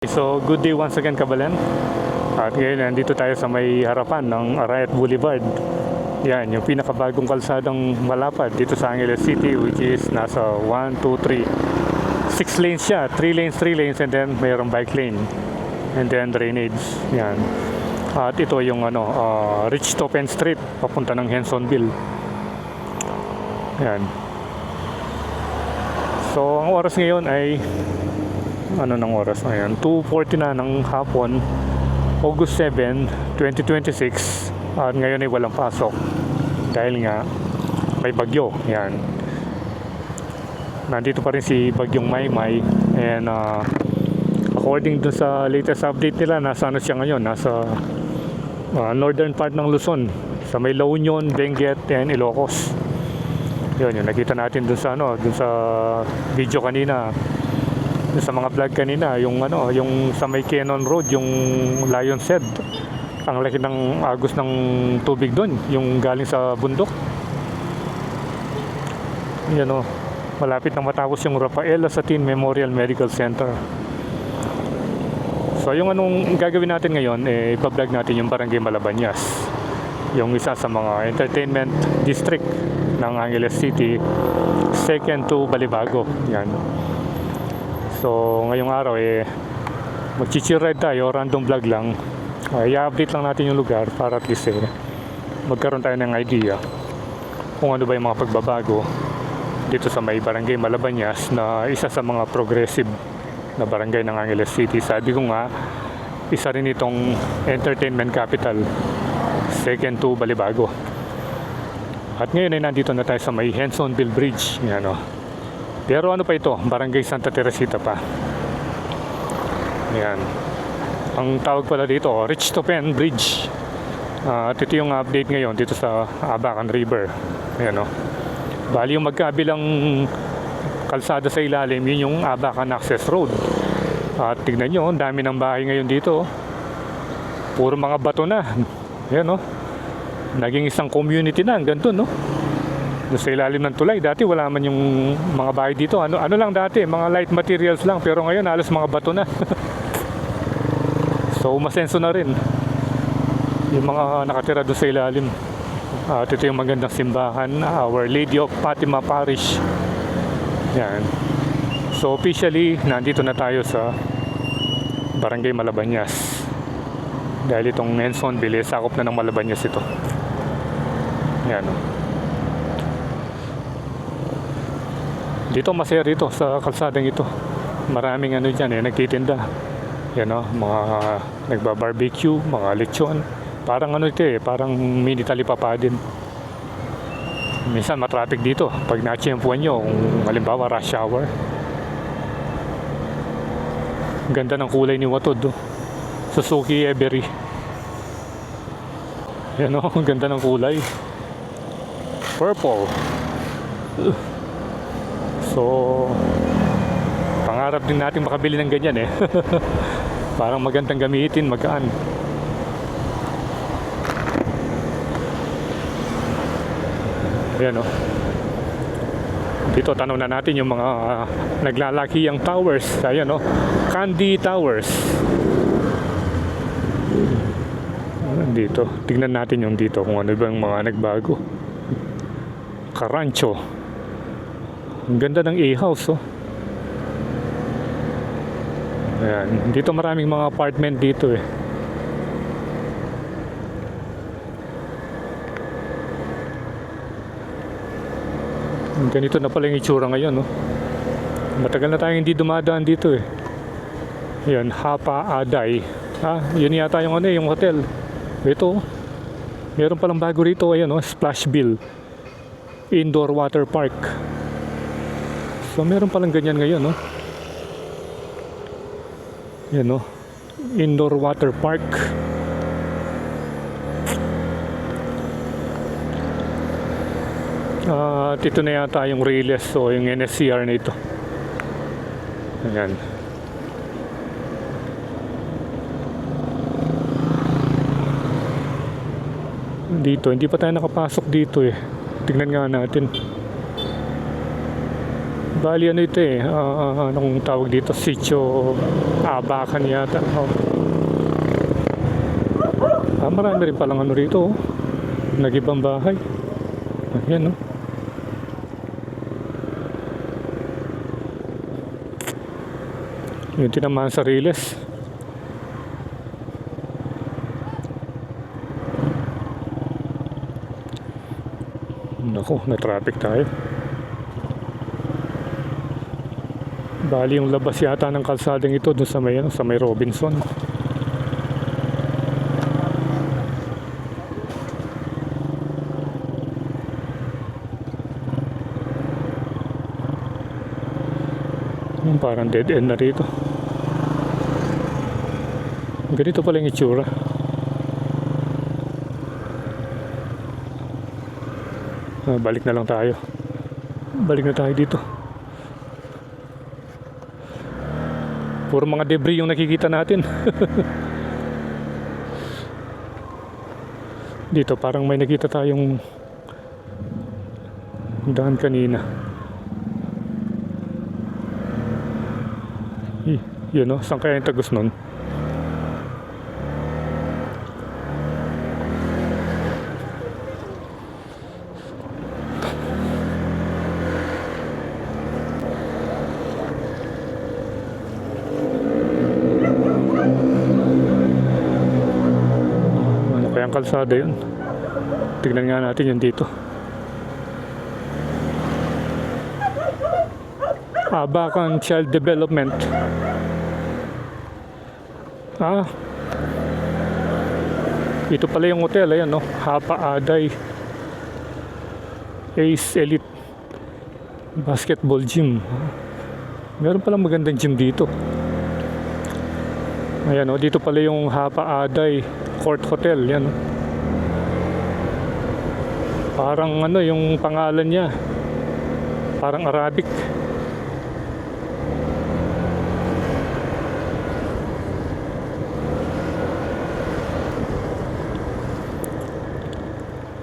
So, good day once again, Kabalen. At ngayon, nandito tayo sa may harapan ng Arayat Boulevard. Yan, yung pinakabagong kalsadang malapad dito sa Angeles City, which is nasa 1, 2, 3. 6 lanes siya, 3 lanes, and then mayroong bike lane. And then drainage. Yan. At ito yung Richthofen Street, papunta ng Hensonville. Yan. So, ang oras ngayon ay ng oras ngayon? 2:40 na ng hapon, August 7, 2026. At ngayon ay walang pasok dahil nga may bagyo. Yan. Nandito pa rin si Bagyong Maymay, and according dun sa latest update nila, nasa siya ngayon, nasa northern part ng Luzon, sa may La Union, Benguet, and Ilocos. Yun, yung nakita natin dun sa dun sa video kanina, dun sa mga vlog kanina, yung yung sa may Cannon Road, yung Lion's Head. Ang laki ng agos ng tubig doon, yung galing sa bundok. Yan malapit nang matapos yung Rafael Lasatin Memorial Medical Center. So yung gagawin natin ngayon, ipa-vlog natin yung Barangay Malabanyas, yung isa sa mga entertainment district ng Angeles City, second to Balibago. Yan. So ngayong araw mag-chill ride tayo, random vlog lang. I-update lang natin yung lugar para at least magkaroon tayo ng idea kung ano ba yung mga pagbabago dito sa may Barangay Malabanyas, na isa sa mga progressive na barangay ng Angeles City. Sabi ko nga, isa rin itong entertainment capital, second to Balibago. At ngayon ay nandito na tayo sa may Hensonville Bridge. Yan, pero ano pa ito? Barangay Santa Teresita pa. Yan. Ang tawag pala dito, Richthofen Bridge. At ito yung update ngayon dito sa Abacan River. Ayan, bali yung magkabilang kalsada sa ilalim, yun yung Abacan Access Road. At tignan nyo, dami ng bahay ngayon dito. Puro mga bato na. Ayan, naging isang community na hanggang doon, doon sa ilalim ng tulay. Dati wala man yung mga bahay dito. Ano lang dati, mga light materials lang. Pero ngayon halos mga bato na. So umasenso na rin yung mga nakatira doon sa ilalim. At ito yung magandang simbahan, Our Lady of Fatima Parish. Yan. So officially, nandito na tayo sa Barangay Malabanyas. Dahil itong Hensonville, sakop na ng Malabanyas ito. Yan. Dito masaya rito sa kalsadang ito. Maraming dyan nagtitinda. Yan, mga nagbabarbecue, mga lechon. Parang ito parang mini talipapa din. Minsan matraffic dito pag na-tsempuan nyo, kung halimbawa rush hour. Ganda ng kulay ni Watod, Suzuki Every. Yan, ang ganda ng kulay. Purple. So pangarap din natin makabili ng ganyan Parang magandang gamitin, magaan. Ayan, dito tanong na natin yung mga naglalakihang towers. Ayan, Candy Towers. Dito, tignan natin yung dito kung ano bang mga nagbago. Karancho. Ang ganda ng A-house, Ayan, dito maraming mga apartment dito Ganito na pala yung itsura ngayon, Matagal na tayong hindi dumadaan dito Ayan, Hapa Aday. Yun yata yung yung hotel. Ito, meron palang bago rito, ayan, Splashville Indoor Water Park. So meron palang ganyan ngayon, Yan, Indoor Water Park. At ito na yata yung Riles o yung NSCR na ito. Ayan. Dito, hindi pa tayo nakapasok dito Tignan nga natin. Bali ano ito eh, anong tawag dito, sitio Abakan yata. Oh. Marami rin palang ano rito, oh. Nag-ibang bahay. Ayan, oh. Yung tinamaan sa Riles. Naku, na-traffic tayo. Bali yung labas yata ng kalsadang ito dun sa may, sa may Robinson. Parang dead end na rito. Ganito pala yung itsura. Balik na lang tayo. Balik na tayo dito. Puro mga debris yung nakikita natin. Dito parang may nakita tayong daan kanina. Yun o, saan kaya yung tagos nun? Ano kayang kalsada yun? Tignan nga natin yun dito. Abakan Child Development. Ito pala yung hotel, ayan no, Hapa Aday Ace Elite Basketball Gym. Meron palang magandang gym dito. Ayan no, dito pala yung Hapa Aday Court Hotel, yan no. Parang ano yung pangalan niya, parang Arabic.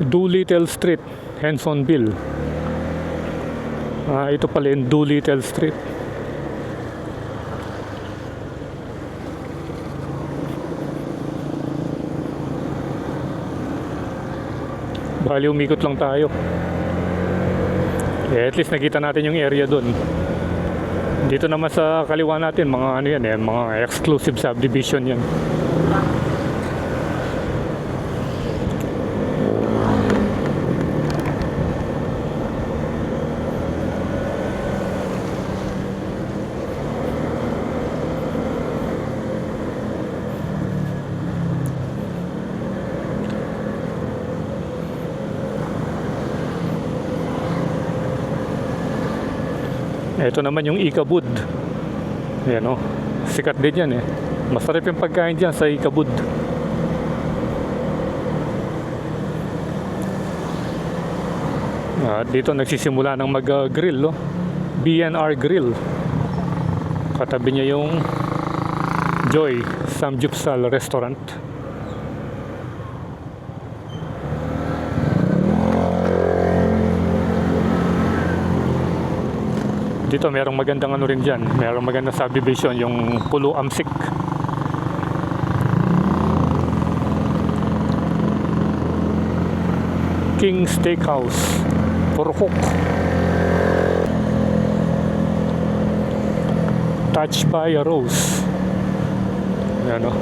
Doolittle Street, Hensonville. Ito pala yung Doolittle Street. Bali umikot lang tayo. At least nakita natin yung area doon. Dito naman sa kaliwa natin, mga ano yan eh, mga exclusive subdivision yan. Ito naman yung Ikabud. Ayan o, sikat din yan eh. Masarap yung pagkain dyan sa Ikabud. Dito nagsisimula ng mag-grill, BNR Grill. Katabi niya yung Joy Samgyupsal Restaurant. Dito merong magandang ano rin dyan, merong magandang subdivision, yung Pulo Amsik. King Steakhouse, Purkok. Touch by a Rose. Yan o.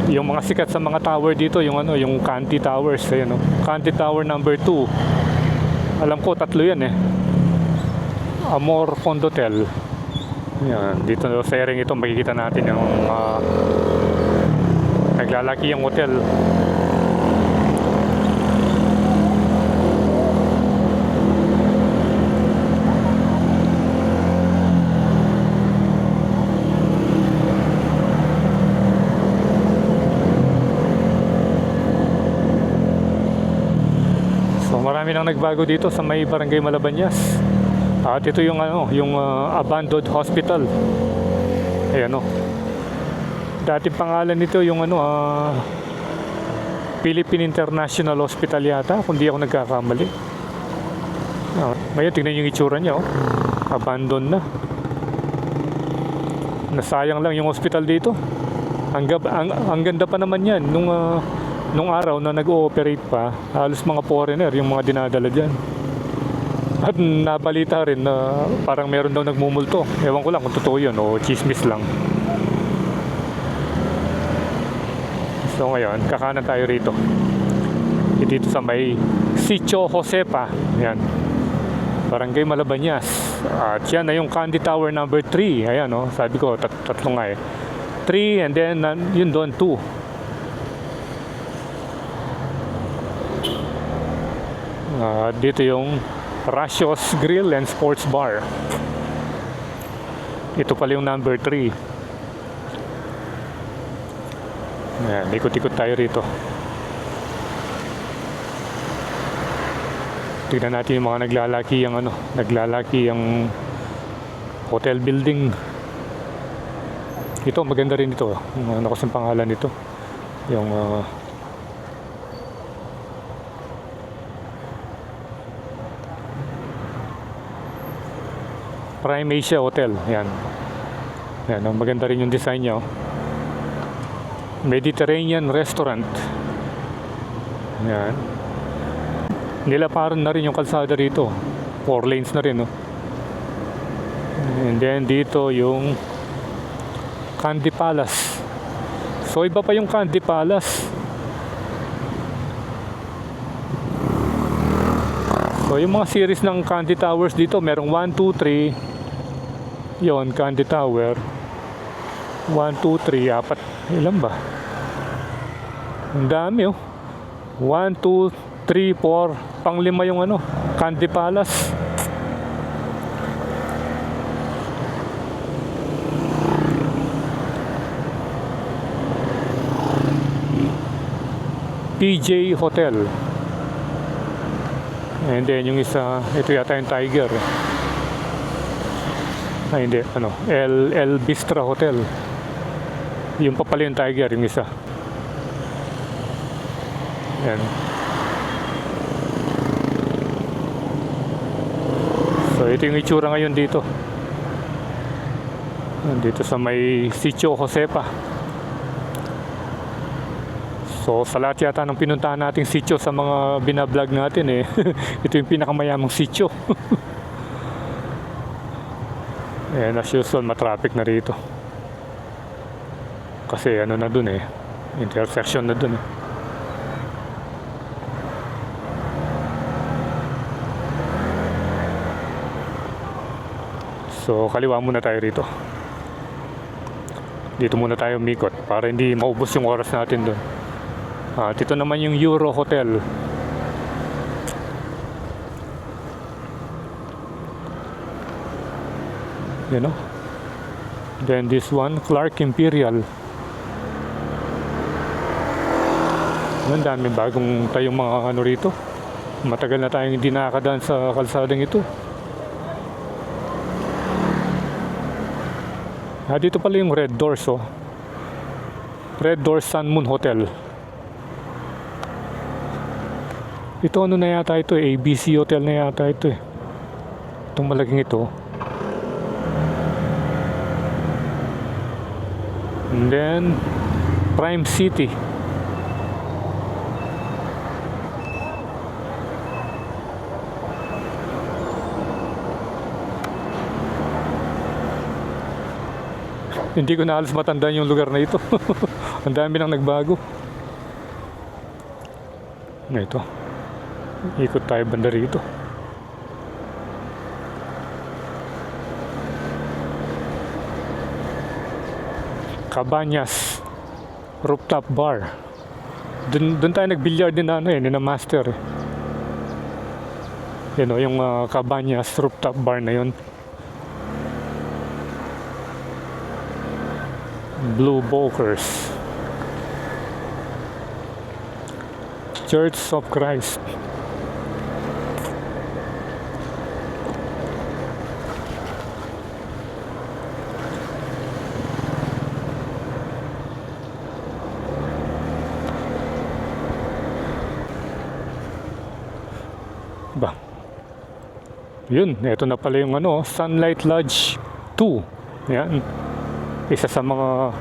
Yung mga sikat sa mga tower dito, yung ano, yung Canty Towers, ayan o. Canty Tower number 2. Alam ko tatlo yan eh. Amor Condotel. Yan, dito sa area ito makikita natin yung naglalaki yung hotel. Marami nang nagbago dito sa may Barangay Malabanyas. At ito yung ano, yung abandoned hospital. Ayan o. Dating pangalan nito yung ano, Philippine International Hospital yata, kung di ako nagkakamali. Ngayon, tingnan yung itsura niya, oh. Abandon na. Nasayang lang yung hospital dito. Ang ganda pa naman yan. Nung araw na nag-ooperate pa, halos mga foreigner yung mga dinadala dyan. At nabalita rin na parang meron daw nagmumulto. Ewan ko lang kung totoo yun o chismis lang. So ngayon, kakanan tayo rito. Dito sa may Sitio Josepa. Yan. Barangay Malabañas. At yan na yung Candy Tower number 3. Ayan, oh. Sabi ko, tatlo nga eh. 3 and then yun doon 2. Dito yung Rasios Grill and Sports Bar. Ito pala yung number 3. Ayan, ikot-ikot tayo rito. Tignan natin yung mga naglalaki ang hotel building. Ito, maganda rin ito. Ano kasing pangalan nito? Yung Prime Asia Hotel. Yan. Yan, maganda rin yung design niya. Mediterranean Restaurant. Yan. Nilaparan na rin yung kalsada rito. 4 lanes na rin, no? And then dito yung Candy Palace. So iba pa yung Candy Palace. So yung mga series ng Candy Towers dito, merong 1, 2, 3. Yon, Candy Tower. 1, 2, 3, 4. Ilan ba? Ang dami, oh. 1, 2, 3, 4. Pang-5 yung Candy Palace. PJ Hotel. And then yung isa, ito yata yung Tiger. Ay hindi, El Bistra Hotel. Yung pa pala yung Tiger, yung isa. Yan. So ito yung itsura ngayon dito. Dito sa may Sitio Josepa. So sa lahat yata ng pinuntahan nating sitio sa mga binablog natin ito yung pinakamayamang sitio. And as usual, matraffic na rito. Kasi na dun intersection na dun So kaliwa muna tayo rito. Dito muna tayo umikot para hindi maubos yung oras natin dun. Dito naman yung Euro Hotel. Then this one, Clark Imperial. Ang daming bagong tayong mga rito. Matagal na tayong hindi nakakadaan sa kalsadang ito. Dito pala yung Red Doors, oh. Red Doors Sun Moon Hotel. Ito na yata ito, ABC Hotel na yata ito Itong malaking ito. And then Prime City. Hindi ko na halos matandaan yung lugar na ito. Ang dami nang nagbago. Ito. Ikot tayo banda rito. Cabañas Rooftop Bar. Doon tayo nag-billiard din ni na master. Yung Cabañas Rooftop Bar na yun. Blue Bokers. Church of Christ. Ba, Yun, eto na pala yung ano, Sunlight Lodge 2. Yan. Isa sa mga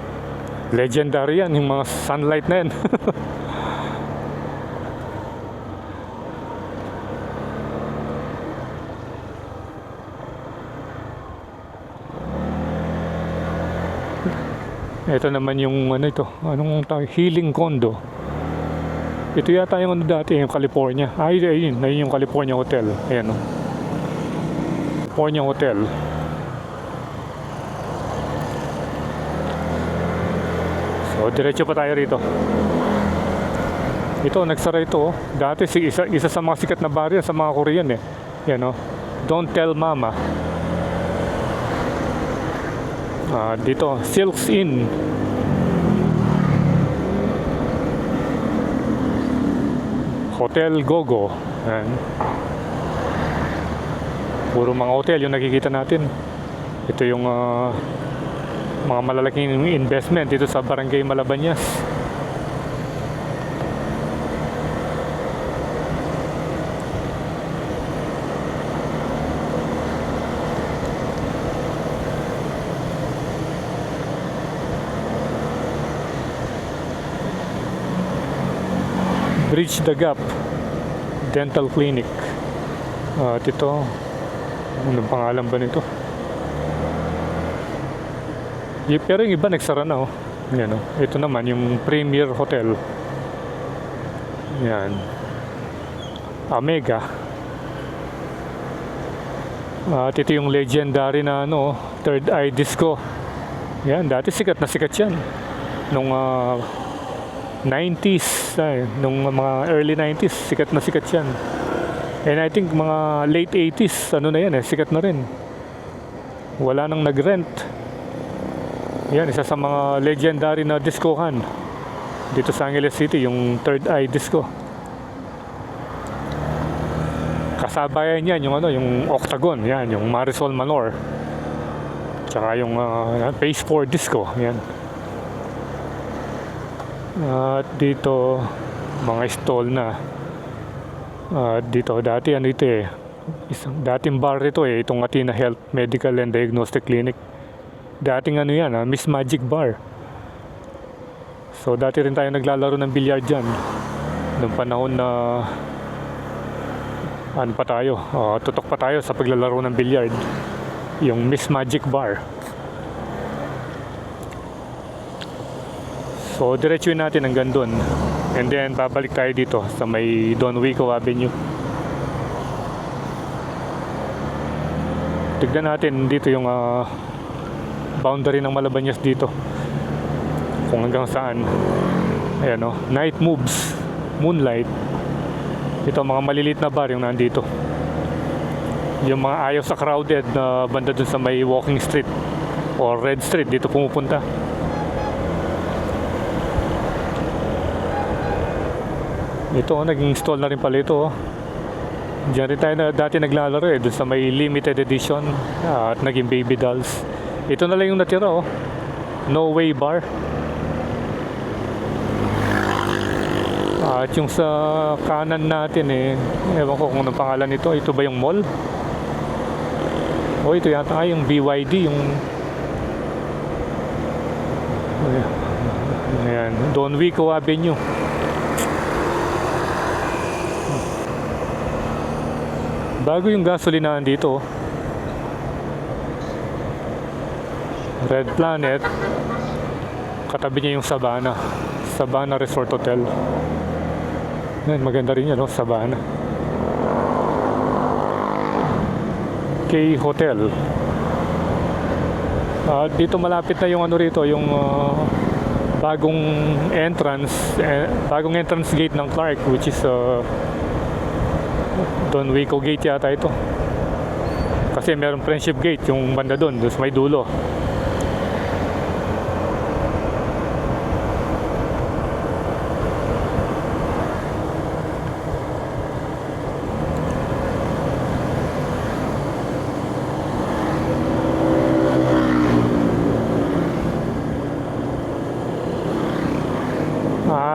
legendary yan, yung mga sunlight na yan. Ito naman yung ano ito, anong tawag, Healing Condo. Ito yata yung ano dati, yung California. Ayun yung California Hotel. Ayan o. California Hotel. So, diretso pa tayo rito. Ito, nagsara ito. Dati, isa sa mga sikat na bar yan sa mga Korean eh. Yan o. Don't Tell Mama. Dito, Silks Inn. Hotel Gogo. Ayan. Puro mga hotel yung nakikita natin. Ito yung mga malalaking investment dito sa Barangay Malabañas. Bridge the Gap Dental Clinic. At ito, anong pangalan ba nito? Pero yung iba nagsara na oh. Yan oh. Ito naman yung Premier Hotel. Yan. Omega. At ito yung legendary na ano, Third Eye Disco. Yan, dati sikat na sikat yan. Nung 90s, nung mga early 90s, sikat na sikat yan. And I think mga late 80s, ano na yan eh, sikat na rin. Wala nang nag-rent. Yan, isa sa mga legendary na discohan dito sa Angeles City, yung Third Eye Disco. Kasabayan yan, yung ano, yung Octagon, yan, yung Marisol Manor. Tsaka yung Phase 4 Disco, yan. At dito mga stall na. Dito dati ano ito eh, dating bar ito eh, itong Athena Health Medical and Diagnostic Clinic. Dating ano yan, Miss Magic Bar. So dati rin tayo naglalaro ng billiard dyan noong panahon na ano pa tayo, tutok pa tayo sa paglalaro ng billiard, yung Miss Magic Bar. So, diretsuin natin hanggang doon. And then, babalik tayo dito sa may Don Wico Avenue. Tignan natin dito yung boundary ng Malabañas dito. Kung hanggang saan. Ayan o, Night Moves, Moonlight. Ito, mga maliliit na bar yung nandito. Yung mga ayaw sa crowded na banda dun sa may Walking Street or Red Street, dito pumupunta. Ito, naging stall na rin pala ito. Diyan rin tayo na dati naglalaro eh, dun sa may limited edition at naging baby dolls. Ito na lang yung natira oh. No Way Bar. At yung sa kanan natin eh, ewan ko kung anong pangalan nito. Ito ba yung mall? Oh, ito yata yung BYD, yung ayan, Don Wico Avenue. Bago yung gasolinahan dito. Red Planet. Katabi niya yung Savannah Resort Hotel. Yan, maganda rin yan, no? Savannah. K Hotel. Dito malapit na yung ano rito, yung bagong entrance gate ng Clark, which is Don Wico Gate yata ito. Kasi meron Friendship Gate yung banda doon sa may dulo.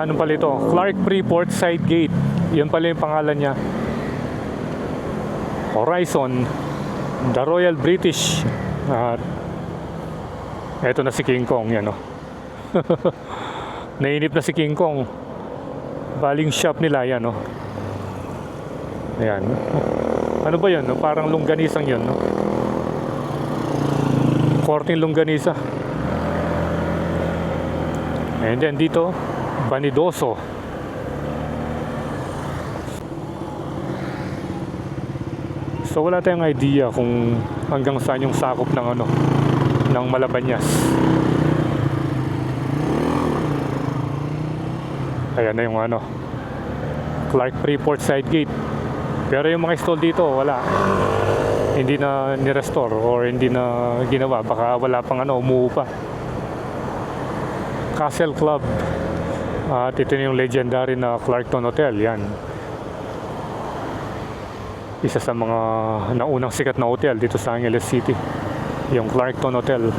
Ano pala ito? Clark Freeport Side Gate. Yun pala yung pangalan niya. Horizon, The Royal British, at eto na si King Kong, yan, no? Nainip na si King Kong. Baling shop nila, yan, no? Ayan. Ano ba yun, no? Parang longganisang yun, no? Korting longganisa. And then dito, Vanidoso. So wala tayong idea kung hanggang saan yung sakop ng ano, ng Malabañas. Ayan na yung ano, Clark Freeport side gate. Pero yung mga stall dito, wala. Hindi na ni-restore or hindi na ginawa. Baka wala pang ano, umuho pa. Castle Club. At ito yung legendary na Clarkton Hotel. Yan. Isa sa mga naunang sikat na hotel dito sa Angeles City. Yung Clarkton Hotel.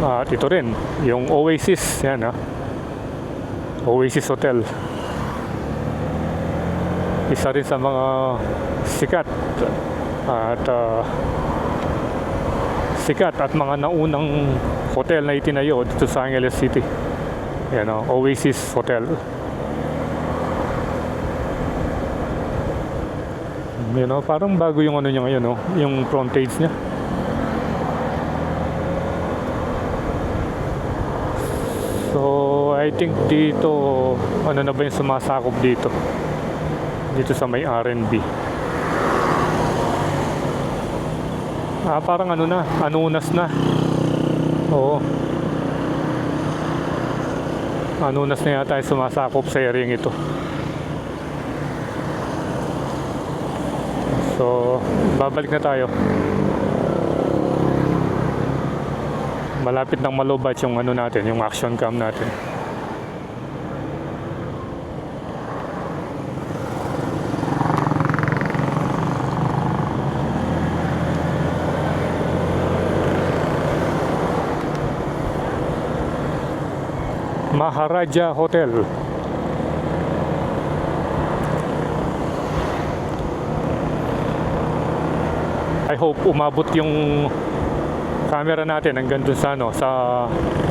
At ito rin, yung Oasis. Yan, ha. Oasis Hotel. Isa rin sa mga sikat at mga naunang hotel na itinayo dito sa Angeles City. Yan, Oasis Hotel. Parang bago yung ano niya ngayon, yung frontage niya. So I think dito, ano na ba yung sumasakop dito sa may R&B. Parang ano na, Anunas na. Oo, Anunas na yata yung sumasakop sa area ito. So babalik na tayo. Malapit nang malubat yung ano natin, yung action cam natin. Maharaja Hotel. I hope umabot yung camera natin hanggang dun sa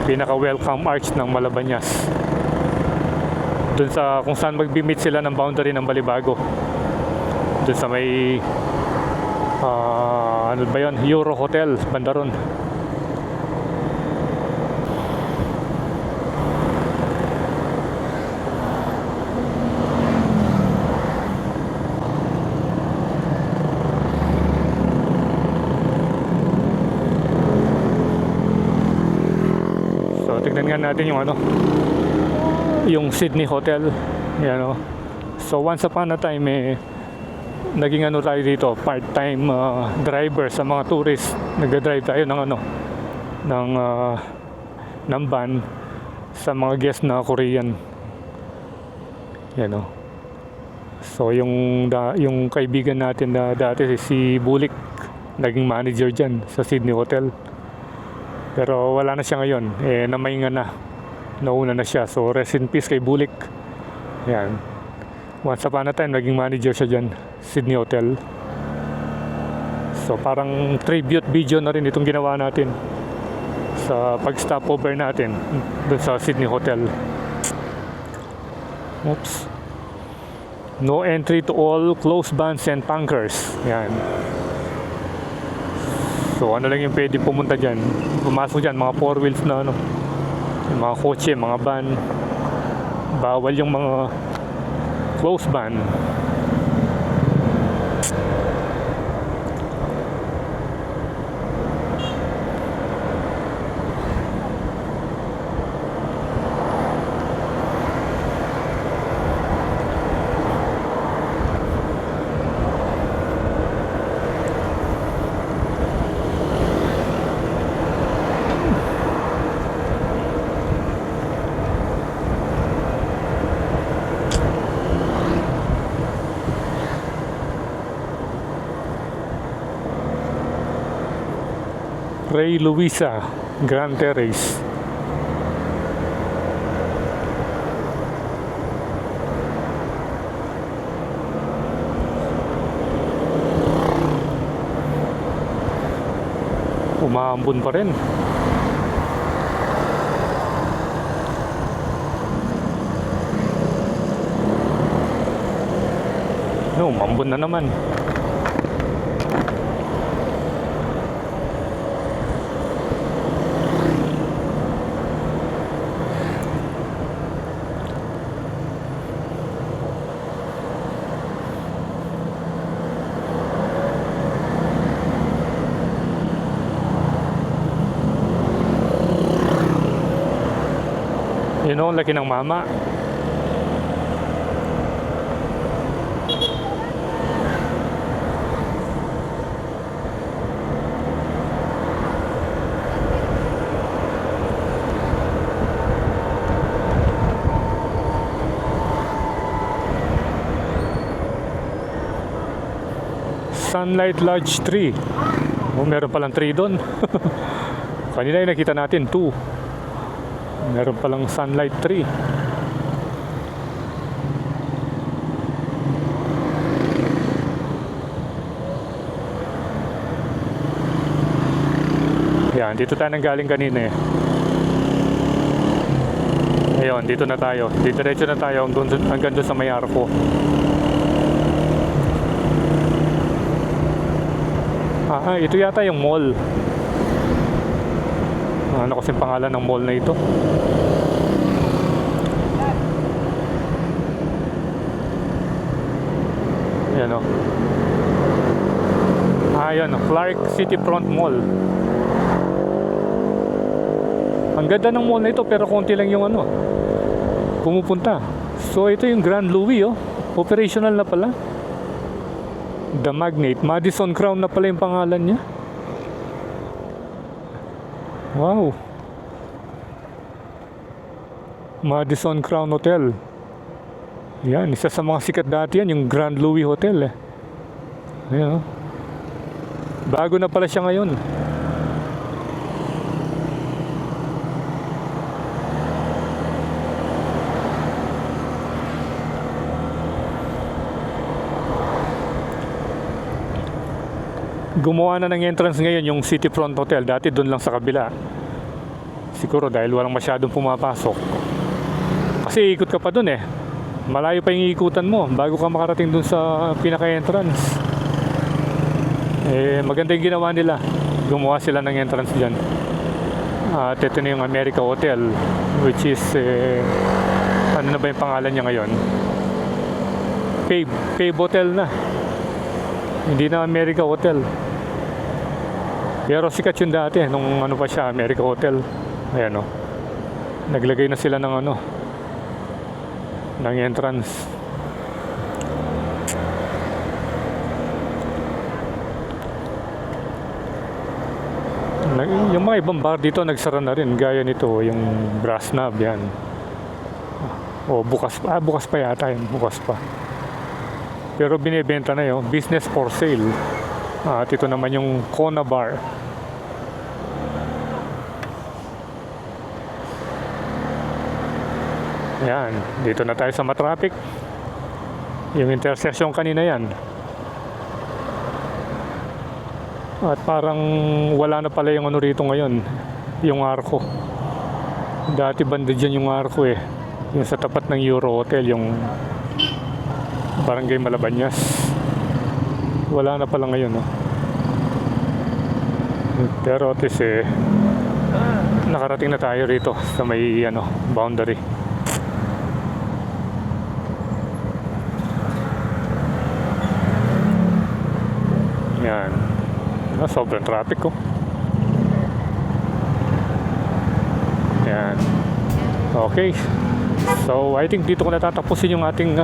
pinaka welcome arch ng Malabañas. Dun sa kung saan magbi-meet sila ng boundary ng Balibago. Dun sa may ano ba yun? Euro Hotel, banda ron. Tignan nga natin yung yung Sydney Hotel. Yan, So once upon a time naging tayo dito, part-time driver sa mga tourist. Nagda-drive tayo ng van sa mga guest na Korean. Yan, So yung kaibigan natin na dati si Bulik, naging manager dyan sa Sydney Hotel. Pero wala na siya ngayon, namahinga na. Nauna na siya. So rest in peace kay Bulik. Yan. Once upon a time, naging manager siya dyan, Sydney Hotel. So parang tribute video na rin itong ginawa natin sa pag-stopover natin doon sa Sydney Hotel. Oops. No entry to all closed bands and tankers. Yan. So ano lang yung pwede pumunta dyan. Pumasok dyan, mga 4 wheels na yung mga kotse, mga van. Bawal yung mga closed van. Ray Luisa Grand Terrace. Umaambon pa rin. No, umambon na naman. You know, laki ng mama. Sunlight Lodge 3. Oh, meron palang 3 doon. Kanina yung nakita natin 2. Meron palang Sunlight 3. Yan, dito tayo nanggaling kanina eh. Ayun, dito na tayo. Diretso na tayo hanggang doon sa may arko. Ito yata yung mall. Ano kasing pangalan ng mall na ito? Ayan o. Ayan o, Clark City Front Mall. Ang ganda ng mall na ito pero konti lang yung ano pumupunta. So ito yung Grand Louis oh. Operational na pala. The Magnet, Madison Crown na pala yung pangalan niya. Wow. Madison Crown Hotel. Yan, isa sa mga sikat dati yan, yung Grand Louis Hotel eh. Ayan oh. Bago na pala siya ngayon. Gumawa na ng entrance ngayon yung City Front Hotel. Dati doon lang sa kabila. Siguro dahil walang masyadong pumapasok. Kasi ikot ka pa doon eh. Malayo pa yung ikutan mo bago ka makarating doon sa pinaka-entrance. Maganda yung ginawa nila. Gumawa sila ng entrance dyan. At ito na yung America Hotel, which is ano na ba yung pangalan niya ngayon? Cave Hotel na. Hindi na America Hotel. Pero sikat yun dati nung ano pa siya, America Hotel. Ayan o. Naglagay na sila ng ano, ng entrance. Yung mga ibang bar dito nagsara na rin. Gaya nito, yung Brass Knob yan. O bukas pa yata yun. Bukas pa. Pero binibenta na yun. Business for sale. At ito naman yung Kona Bar. Yan, dito na tayo sa matraffic. Yung intersection kanina yan. At parang wala na pala yung ano rito ngayon, yung arko. Dati banda dyan yung arko eh. Yung sa tapat ng Euro Hotel, yung Barangay Malabanyas. Wala na pala ngayon no? Pero at least nakarating na tayo rito sa may ano, boundary. Yan. Sobrang traffic ko. Yan. Okay. So, I think dito ko natatapusin yung ating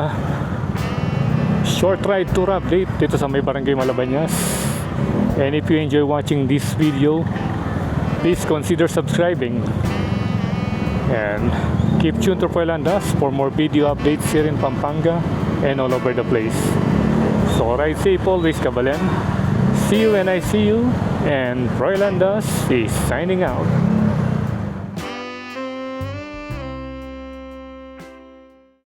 short ride tour update dito sa may Barangay Malabanyas. And if you enjoy watching this video, please consider subscribing. And keep tuned to Froilandas for more video updates here in Pampanga and all over the place. So, ride safe always, Kabalen. See you when I see you, and Froilandas is signing out.